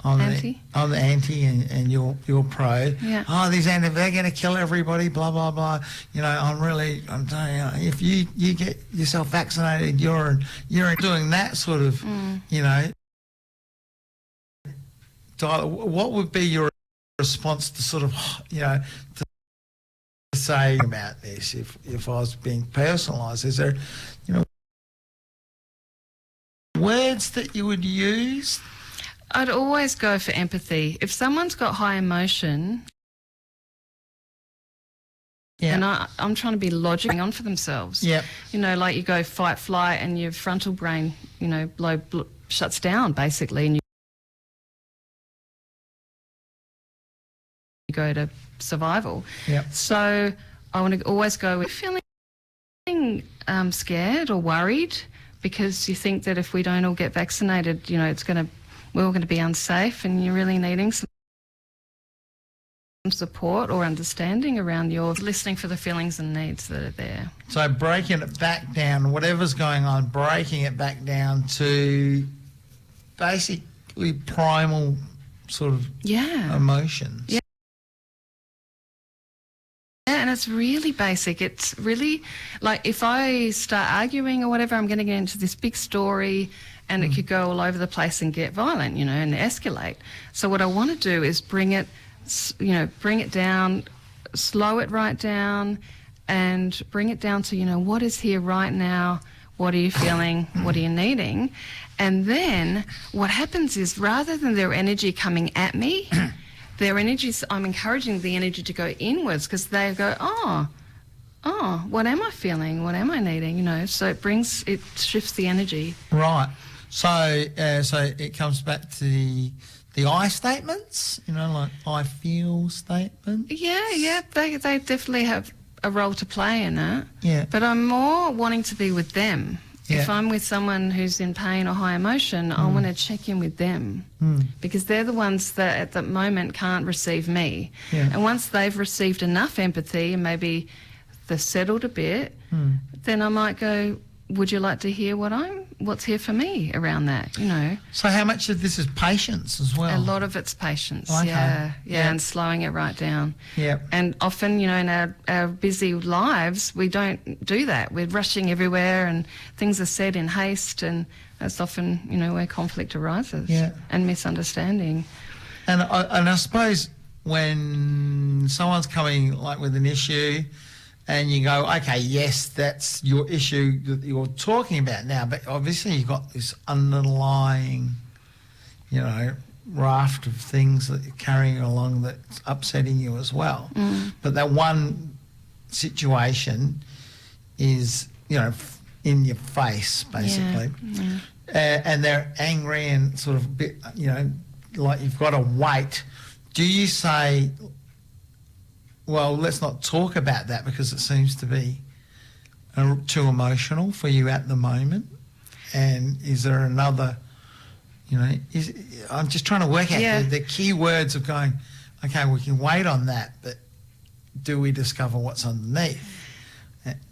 I'm the anti and you're pro. Yeah. Oh, these anti, they're going to kill everybody, blah, blah, blah. I'm telling you, if you get yourself vaccinated, you're doing that sort of, what would be your response to sort of, to say about this if I was being personalised? Is there, words that you would use? I'd always go for empathy. If someone's got high emotion, and I'm trying to be logical on for themselves. Yeah. Like you go fight, flight, and your frontal brain, shuts down basically, and you go to survival. Yeah. So I want to always go with feeling scared or worried because you think that if we don't all get vaccinated, we're all going to be unsafe, and you're really needing some support or understanding around your listening for the feelings and needs that are there. So breaking it back down, whatever's going on, breaking it back down to basically primal sort of emotions. Yeah. Yeah, and it's really basic. It's really like if I start arguing or whatever, I'm going to get into this big story and it could go all over the place and get violent, and escalate. So what I want to do is bring it down, slow it right down, and bring it down to, what is here right now, what are you feeling, what are you needing? And then what happens is rather than their energy coming at me, their energies, I'm encouraging the energy to go inwards because they go, oh, what am I feeling? What am I needing? So it shifts the energy. Right. So it comes back to the I statements, like I feel statements. Yeah, they definitely have a role to play in it. Yeah. But I'm more wanting to be with them. Yeah. If I'm with someone who's in pain or high emotion, I want to check in with them because they're the ones that at the moment can't receive me. Yeah. And once they've received enough empathy and maybe they're settled a bit, then I might go, would you like to hear what's here for me around that, So how much of this is patience as well? A lot of it's patience, Okay. yeah, Yeah. and slowing it right down. Yeah. And often, in our busy lives, we don't do that. We're rushing everywhere and things are said in haste, and that's often, where conflict arises and misunderstanding. And I suppose when someone's coming like with an issue and you go, okay, yes, that's your issue that you're talking about now, but obviously you've got this underlying, raft of things that you're carrying along that's upsetting you as well. But that one situation is, in your face, basically. Yeah. And they're angry and sort of a bit, like you've got to wait. Do you say, well, let's not talk about that because it seems to be too emotional for you at the moment? And is there another, I'm just trying to work out the key words of going, okay, we can wait on that, but do we discover what's underneath?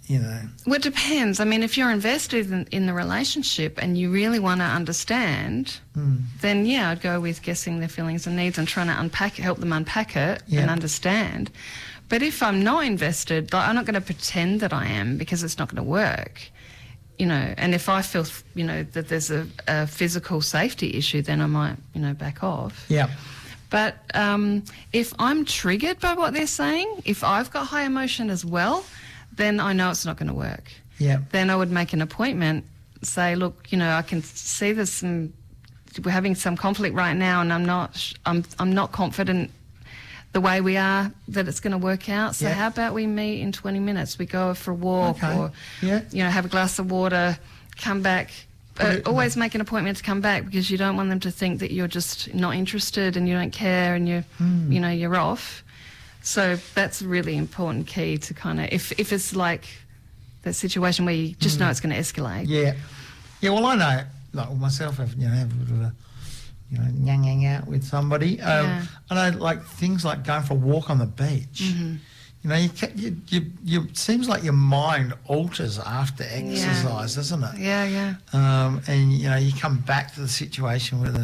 Well, it depends. I mean, if you're invested in the relationship and you really want to understand, then I'd go with guessing their feelings and needs and trying to help them unpack it and understand. But if I'm not invested, I'm not going to pretend that I am because it's not going to work. And if I feel, that there's a physical safety issue, then I might, back off. Yeah. But if I'm triggered by what they're saying, if I've got high emotion as well, then I know it's not going to work. Yeah. Then I would make an appointment, say, look, I can see we're having some conflict right now, and I'm not confident the way we are that it's going to work out. So how about we meet in 20 minutes? We go for a walk or have a glass of water, come back. Always make an appointment to come back because you don't want them to think that you're just not interested and you don't care and you're off. So that's a really important key to kind of, if it's like that situation where you just know it's going to escalate. Yeah. Yeah, well, I know, like myself, have a bit of a, yang out with somebody. I know, like, things like going for a walk on the beach. You seems like your mind alters after exercise, doesn't it? Yeah. And, you come back to the situation with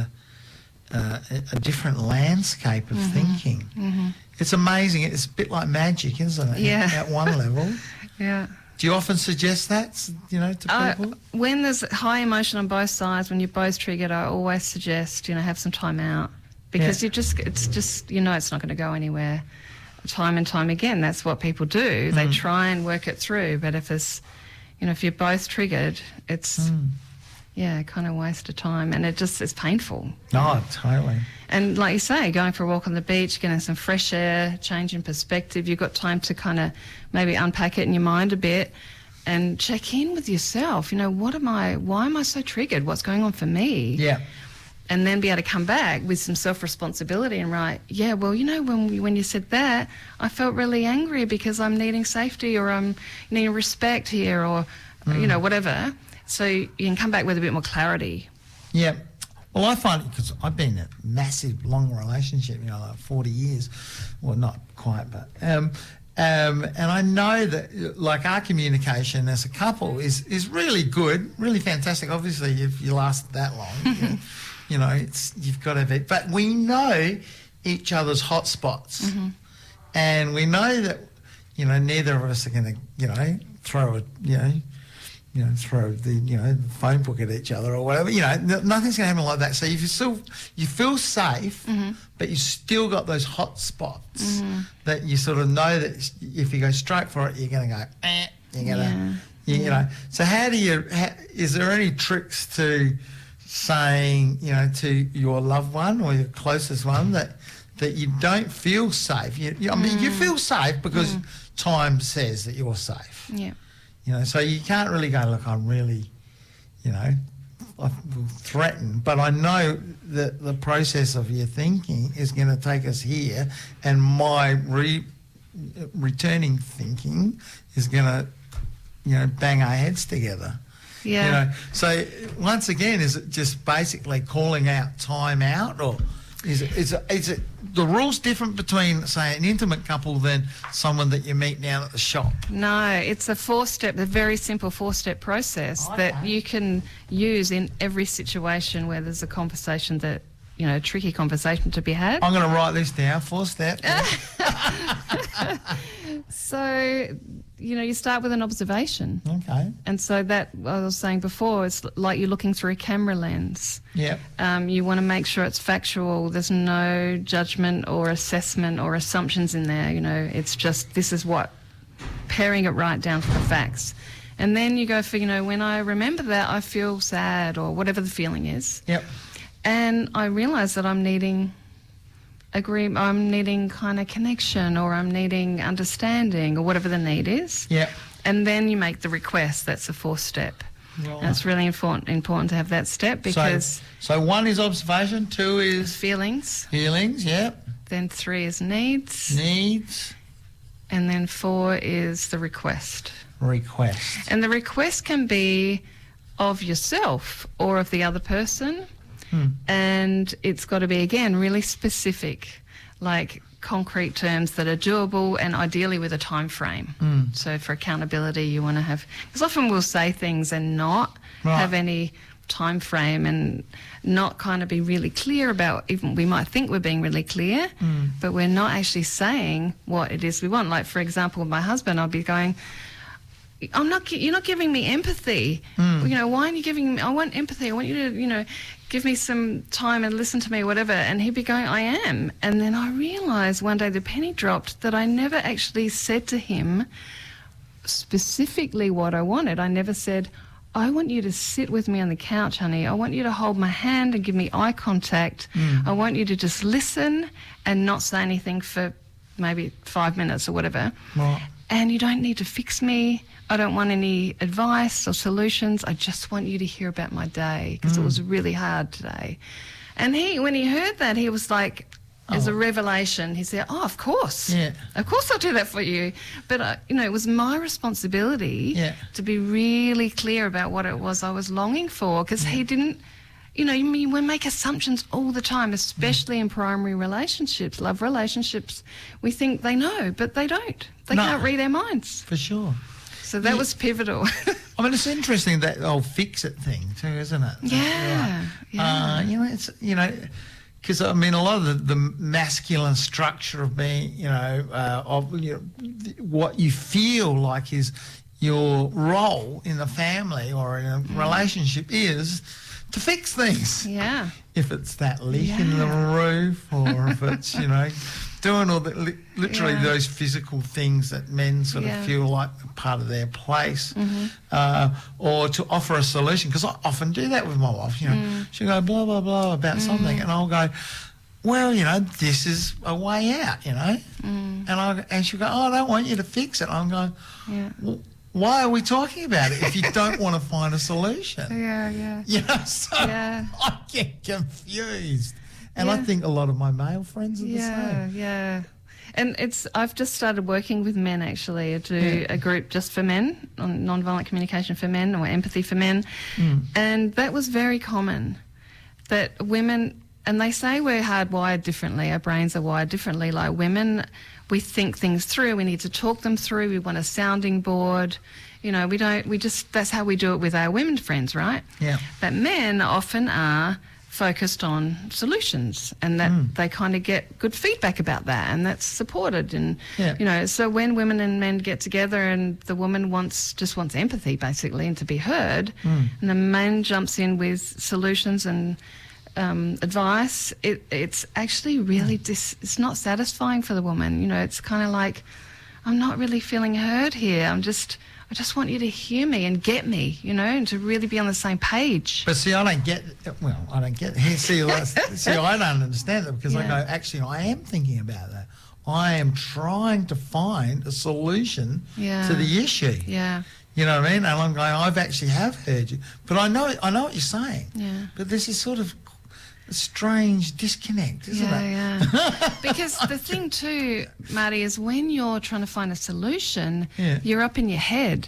a different landscape of thinking. It's amazing. It's a bit like magic, isn't it? Yeah. At one level. Yeah. Do you often suggest that, to people? When there's high emotion on both sides, when you're both triggered, I always suggest, have some time out, because it's not going to go anywhere. Time and time again, that's what people do. They try and work it through, but if you're both triggered, it's kind of waste of time, and it's painful. Oh, totally. And like you say, going for a walk on the beach, getting some fresh air, change in perspective, you've got time to kind of maybe unpack it in your mind a bit and check in with yourself. Why am I so triggered? What's going on for me? Yeah. And then be able to come back with some self-responsibility and write, when you said that, I felt really angry because I'm needing safety, or I'm needing respect here, or, whatever. So you can come back with a bit more clarity. Yeah. Well, I find, because I've been in a massive, long relationship, like 40 years. Well, not quite, but... and I know that, like, our communication as a couple is really good, really fantastic. Obviously, if you last that long, you've got to be... But we know each other's hot spots. And we know that, neither of us are going to, throw the phone book at each other or whatever. Nothing's going to happen like that. So you feel safe, but you still got those hot spots that you sort of know that if you go straight for it, you're going to go, you're going to, So is there any tricks to saying, to your loved one or your closest one that you don't feel safe? You feel safe because time says that you're safe. Yeah. So you can't really go, look, I'm really, I feel threatened, but I know that the process of your thinking is going to take us here, and my returning thinking is going to, bang our heads together. Yeah. So once again, is it just basically calling out time out, or is it the rules different between, say, an intimate couple than someone that you meet down at the shop? No, it's a very simple 4-step process that you can use in every situation where there's a conversation that, a tricky conversation to be had. I'm going to write this down, 4-step. So, you start with an observation. Okay. And so that, I was saying before, it's like you're looking through a camera lens. Yeah. You want to make sure it's factual. There's no judgment or assessment or assumptions in there. It's just, this is what, paring it right down to the facts. And then you go for, when I remember that, I feel sad, or whatever the feeling is. Yep. And I realise that I'm needing kind of connection, or I'm needing understanding, or whatever the need is. Yeah. And then you make the request. That's the 4th step. Right. And it's really important to have that step, because... So 1 is observation, 2 is... Feelings. Feelings, yeah. Then 3 is needs. Needs. And then 4 is the request. Request. And the request can be of yourself or of the other person. And it's got to be, again, really specific, like concrete terms that are doable, and ideally with a time frame. So for accountability, you want to have... Because often we'll say things and not have any time frame, and not kind of be really clear about... Even we might think we're being really clear, but we're not actually saying what it is we want. Like, for example, with my husband, I'll be going... you're not giving me empathy. Why aren't you giving me... I want empathy. I want you to, give me some time and listen to me, whatever. And he'd be going, I am. And then I realised one day the penny dropped that I never actually said to him specifically what I wanted. I never said, I want you to sit with me on the couch, honey. I want you to hold my hand and give me eye contact. I want you to just listen and not say anything for maybe 5 minutes or whatever. Right. And you don't need to fix me. I don't want any advice or solutions. I just want you to hear about my day, because it was really hard today. And when he heard that, he was like, as a revelation, he said, of course. Yeah. Of course I'll do that for you. But, it was my responsibility to be really clear about what it was I was longing for, because he didn't... we make assumptions all the time, especially in primary relationships, love relationships. We think they know, but they don't. They can't read our minds. For sure. So that was pivotal. I mean, it's interesting, that old fix-it thing too, isn't it? Yeah. It's, because I mean, a lot of the masculine structure of being, what you feel like is your role in a family or in a relationship is to fix things. Yeah. If it's that leak in the roof, or if it's, doing all the literally those physical things that men sort of feel like part of their place, or to offer a solution. Because I often do that with my wife. She'll go blah blah blah about something, and I'll go, well, this is a way out, and she'll go, oh, I don't want you to fix it. I'm going, well, why are we talking about it if you don't want to find a solution? So I get confused. And I think a lot of my male friends are the same. Yeah. And I've just started working with men, actually. I do a group just for men, on nonviolent communication for men, or empathy for men. And that was very common, that women, and they say we're hardwired differently, our brains are wired differently. Like women, we think things through, we need to talk them through, we want a sounding board. That's how we do it with our women friends, right? Yeah. But men often are focused on solutions, and that they kind of get good feedback about that, and that's supported. And so when women and men get together, and the woman just wants empathy basically, and to be heard, and the man jumps in with solutions and advice, it's actually really it's not satisfying for the woman. It's kind of like, I'm not really feeling heard here. I just want you to hear me and get me, and to really be on the same page. But see, I don't get it. See, I don't understand it, because I go, actually, I am thinking about that. I am trying to find a solution to the issue. Yeah. You know what I mean? And I'm going, I've actually heard you. But I know what you're saying. Yeah. But this is sort of a strange disconnect, isn't it? Yeah. Because the thing too, Marty, is when you're trying to find a solution, you're up in your head.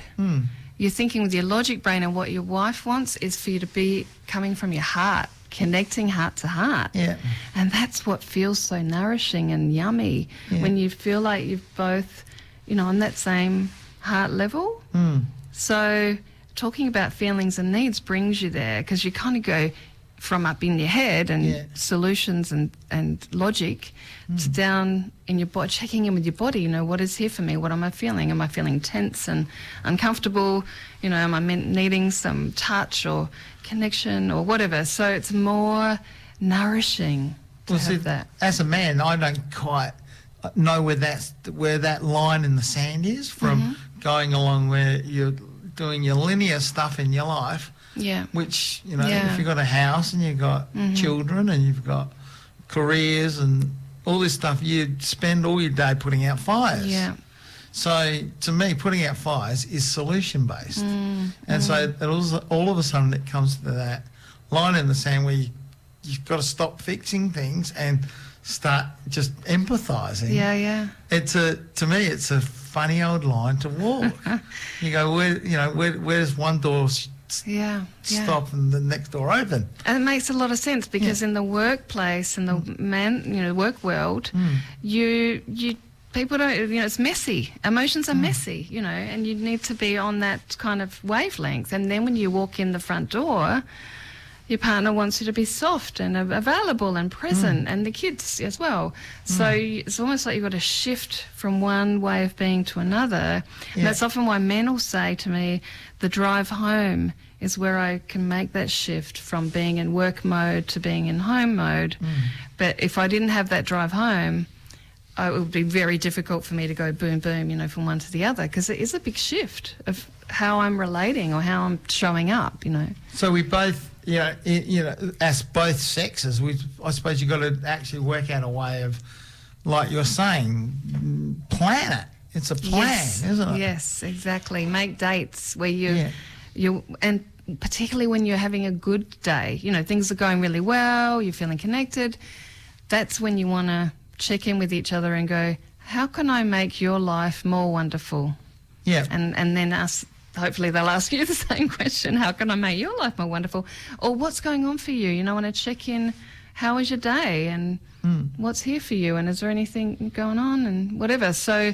You're thinking with your logic brain, and what your wife wants is for you to be coming from your heart, connecting heart to heart. Yeah. And that's what feels so nourishing and yummy, when you feel like you've both, on that same heart level. So talking about feelings and needs brings you there, because you kind of go from up in your head and solutions and logic to down in your body, checking in with your body, what is here for me? What am I feeling? Am I feeling tense and uncomfortable? Am I needing some touch or connection or whatever? So it's more nourishing to have that. As a man, I don't quite know where that line in the sand is from going along where you're doing your linear stuff in your life. Yeah. Which, if you've got a house and you've got children and you've got careers and all this stuff, you spend all your day putting out fires. Yeah. So to me, putting out fires is solution-based. And so all of a sudden it comes to that line in the sand where you've got to stop fixing things and start just empathising. Yeah. To me, it's a funny old line to walk. You go, where's one door stop and the next door open? And it makes a lot of sense, because in the workplace and the work world, people don't, it's messy. Emotions are messy, and you need to be on that kind of wavelength. And then when you walk in the front door, your partner wants you to be soft and available and present, and the kids as well. So it's almost like you've got to shift from one way of being to another. And that's often why men will say to me, the drive home is where I can make that shift from being in work mode to being in home mode. But if I didn't have that drive home, it would be very difficult for me to go boom, boom, from one to the other, because it is a big shift of how I'm relating or how I'm showing up, So we both, as both sexes, I suppose you've got to actually work out a way of, like you're saying, plan it. It's a plan, isn't it? Yes, exactly. Make dates where and particularly when you're having a good day, things are going really well, you're feeling connected, that's when you want to check in with each other and go, how can I make your life more wonderful? Yeah. And then hopefully they'll ask you the same question, how can I make your life more wonderful? Or what's going on for you? I want to check in, how was your day, and what's here for you, and is there anything going on, and whatever. So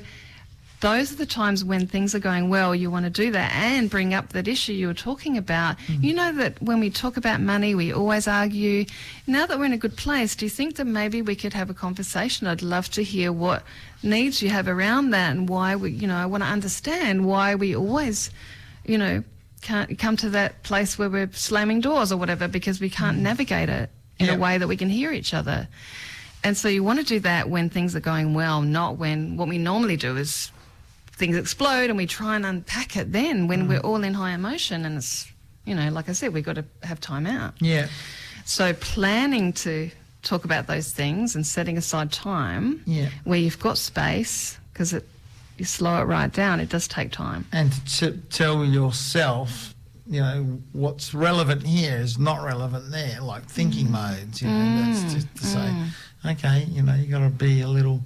those are the times when things are going well, you want to do that and bring up that issue you were talking about. You know that when we talk about money, we always argue. Now that we're in a good place, do you think that maybe we could have a conversation? I'd love to hear what needs you have around that and why we, I want to understand why we always, can't come to that place where we're slamming doors or whatever because we can't navigate it in a way that we can hear each other. And so you want to do that when things are going well, not when what we normally do is things explode and we try and unpack it then when we're all in high emotion and it's, like I said, we've got to have time out. Yeah. So planning to talk about those things and setting aside time where you've got space, because you slow it right down, it does take time. And to tell yourself, what's relevant here is not relevant there, like thinking modes, that's just to say, okay, you got to be a little,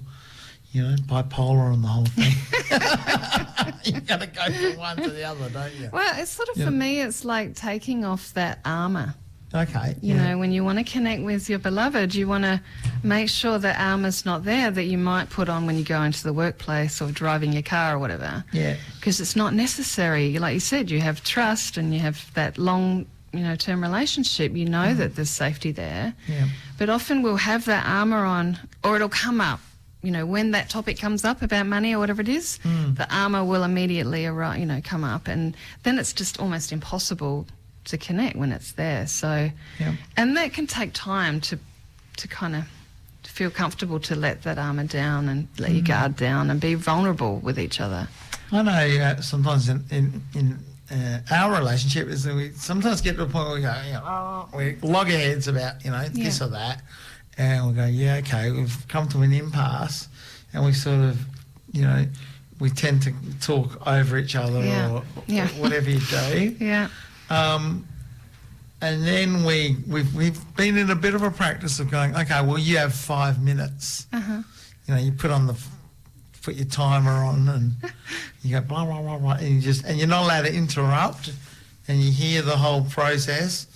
bipolar on the whole thing. You got to go from one to the other, don't you? Well, it's sort of, for me, it's like taking off that armour. Okay. You know, when you want to connect with your beloved, you want to make sure that armour's not there that you might put on when you go into the workplace or driving your car or whatever. Yeah. Because it's not necessary. Like you said, you have trust and you have that long, term relationship. You know that there's safety there. Yeah. But often we'll have that armour on, or it'll come up. When that topic comes up about money or whatever it is, the armour will immediately come up, and then it's just almost impossible to connect when it's there. So, and that can take time to kind of feel comfortable to let that armour down and let your guard down and be vulnerable with each other. I know sometimes in our relationship is that we sometimes get to a point where we go, we loggerheads about, this or that. And we go, okay, we've come to an impasse, and we sort of, we tend to talk over each other or whatever you do. Yeah. And then we've been in a bit of a practice of going, okay, well, you have 5 minutes. You put your timer on, and you go blah blah blah blah, and you're not allowed to interrupt, and you hear the whole process.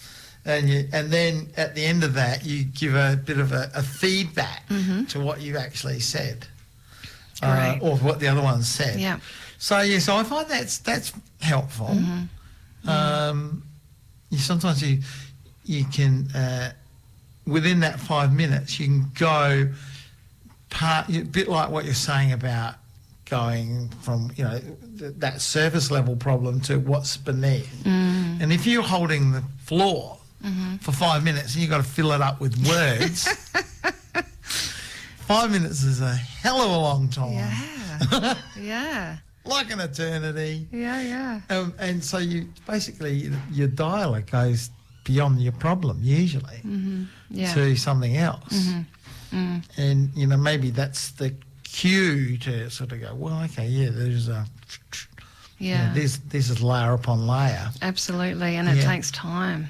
And then at the end of that, you give a bit of a feedback to what you've actually said, or what the other one said. Yeah. So so I find that's helpful. Sometimes you can within that 5 minutes you can go a bit like what you're saying about going from that surface level problem to what's beneath. And if you're holding the floor for 5 minutes and you've got to fill it up with words, 5 minutes is a hell of a long time. Yeah. Yeah. Like an eternity. Yeah. And so your dialogue goes beyond your problem usually to something else. And maybe that's the cue to sort of go, well, okay, there's a this is layer upon layer. Absolutely, and it takes time.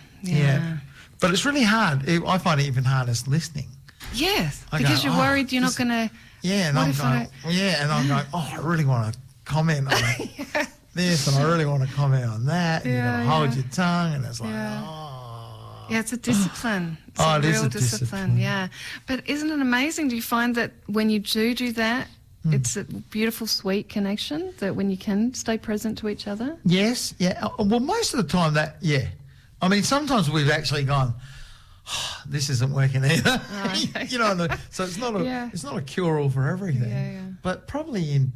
But it's really hard. I find it even hardest listening. Yes, because you're worried you're not going to. Yeah, and I'm going, I really want to comment on this, and I really want to comment on that. And you've got to hold your tongue, and it's like, Yeah, it's a discipline. It's it a is real a discipline. Yeah. But isn't it amazing? Do you find that when you do that, it's a beautiful, sweet connection, that when you can stay present to each other? Yes, well, most of the time I mean, sometimes we've actually gone, this isn't working either. So it's not a cure-all for everything. But probably in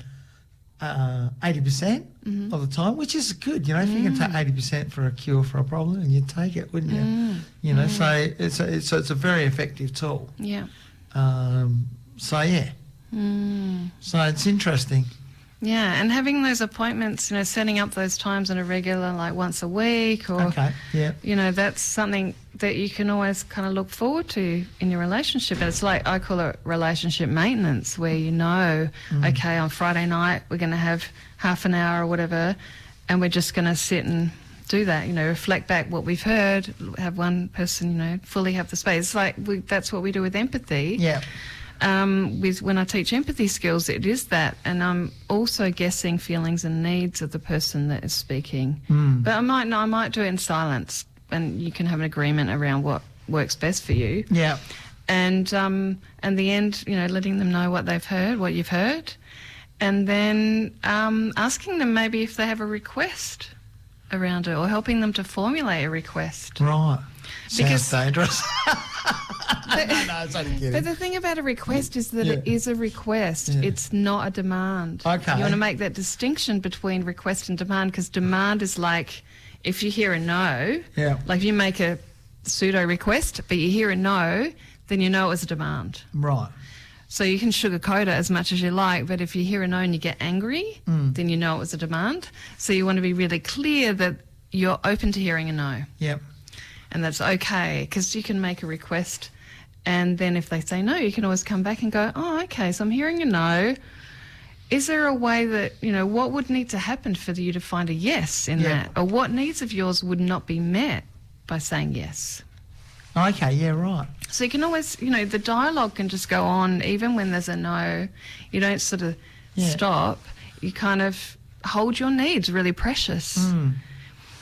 80% of the time, which is good. If you can take 80% for a cure for a problem, and you'd take it, wouldn't you? So it's a very effective tool. Yeah. So it's interesting. Yeah, and having those appointments, setting up those times on a regular, like once a week, or that's something that you can always kind of look forward to in your relationship. And it's like, I call it relationship maintenance, where okay, on Friday night we're going to have half an hour or whatever, and we're just going to sit and do that, reflect back what we've heard, have one person, fully have the space. It's like that's what we do with empathy. Yeah. When I teach empathy skills, it is that, and I'm also guessing feelings and needs of the person that is speaking. But I might do it in silence, and you can have an agreement around what works best for you. And the end, letting them know what they've heard, what you've heard, and then asking them maybe if they have a request around it, or helping them to formulate a request. Right. Because- Sounds dangerous. No, it's only kidding. But the thing about a request is that it is a request. Yeah. It's not a demand. Okay. You want to make that distinction between request and demand, because demand is like if you hear a no, Yeah. like if you make a pseudo request but you hear a no, then you know it was a demand. Right. So you can sugarcoat it as much as you like, but if you hear a no and you get angry, then you know it was a demand. So you want to be really clear that you're open to hearing a no. Yep. And that's okay, because you can make a request, and then if they say no, you can always come back and go, oh, okay, so I'm hearing a no. Is there a way that, what would need to happen for you to find a yes in that? Or what needs of yours would not be met by saying yes? Okay, yeah, right. So you can always, the dialogue can just go on even when there's a no. You don't sort of stop. You kind of hold your needs really precious.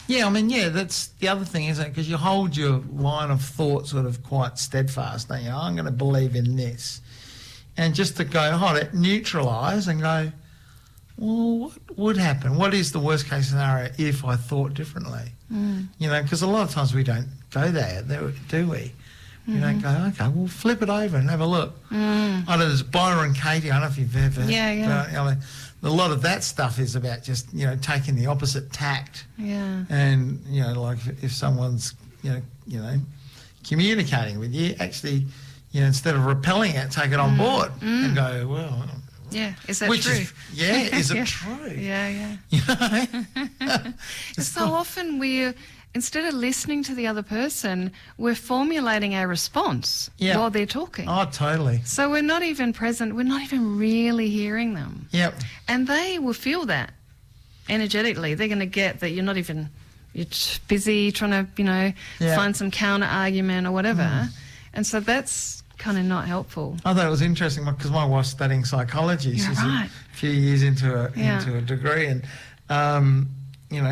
Yeah, that's the other thing, isn't it? Because you hold your line of thought sort of quite steadfast, don't you? I'm going to believe in this. And just to go, neutralise and go, well, what would happen? What is the worst case scenario if I thought differently? Because a lot of times we don't go there, do we? We don't go, okay, we'll flip it over and have a look. I know there's Byron Katie, I don't know if you've ever... Yeah. A lot of that stuff is about just, taking the opposite tact. Yeah. And, like if someone's, communicating with you, actually, instead of repelling it, take it on board and go, well... Yeah, is that true? Is it true? Yeah. It's So often instead of listening to the other person, we're formulating our response while they're talking. Oh, totally. So we're not even present, we're not even really hearing them. Yep. And they will feel that energetically. They're going to get that you're busy trying to, find some counter argument or whatever. And so that's kind of not helpful. I thought it was interesting because my wife's studying psychology. You're She's right. a few years into a degree, and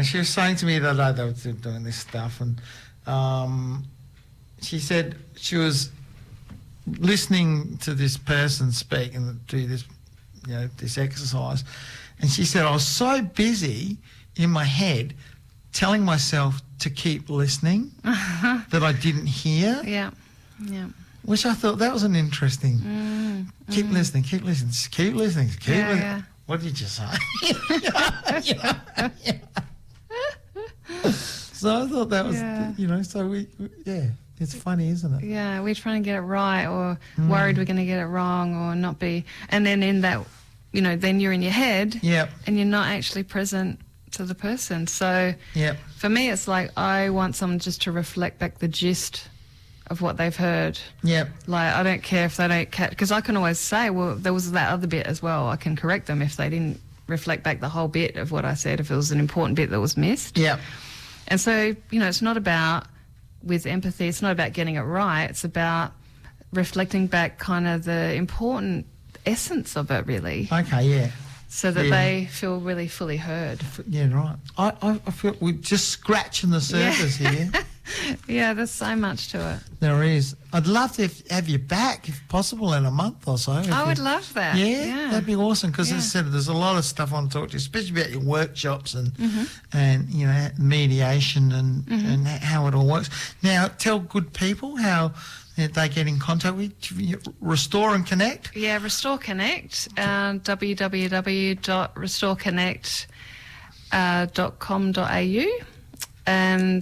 she was saying to me the other day they were doing this stuff, and she said she was listening to this person speak and do this, this exercise, and she said I was so busy in my head telling myself to keep listening that I didn't hear. Yeah. Which I thought that was an interesting. Keep listening, keep listening, just keep listening, keep listening. Yeah. What did you say? So I thought that was, so we, it's funny, isn't it? Yeah, we're trying to get it right, or worried we're going to get it wrong, or not be. And then in that, then you're in your head, and you're not actually present to the person. So for me, it's like I want someone just to reflect back the gist of what they've heard. Like, I don't care if they don't catch, because I can always say, well, there was that other bit as well. I can correct them if they didn't reflect back the whole bit of what I said, if it was an important bit that was missed. And so, it's not about, with empathy, it's not about getting it right. It's about reflecting back kind of the important essence of it, really. Okay, So that they feel really fully heard. Yeah, right. I feel we're just scratching the surface here. Yeah, there's so much to it. There is. I'd love to have you back, if possible, in a month or so. I would love that. Yeah, that'd be awesome, because as I said, there's a lot of stuff I want to talk to you, especially about your workshops and mediation and how it all works. Now, tell good people how they get in contact with you. Restore and Connect? Yeah, Restore Connect, www.restoreconnect.com.au,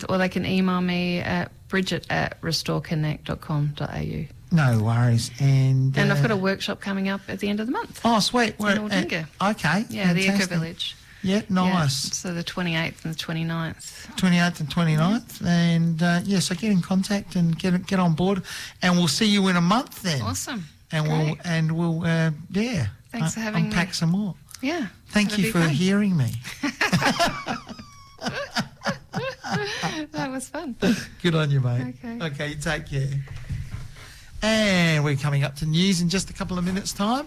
or they can email me at bridget@restoreconnect.com.au. No worries. And I've got a workshop coming up at the end of the month. Oh, sweet. In Aldinga. Okay. Yeah, the Eco fantastic. Village. Yeah, nice. Yeah, so the 28th and the 29th. 28th and 29th. And, so get in contact and get on board. And we'll see you in a month then. Awesome. And we'll Thanks for having unpack me. some more. Yeah. Thank you for hearing me. That was fun. Good on you, mate. Okay, you take care. And we're coming up to news in just a couple of minutes' time.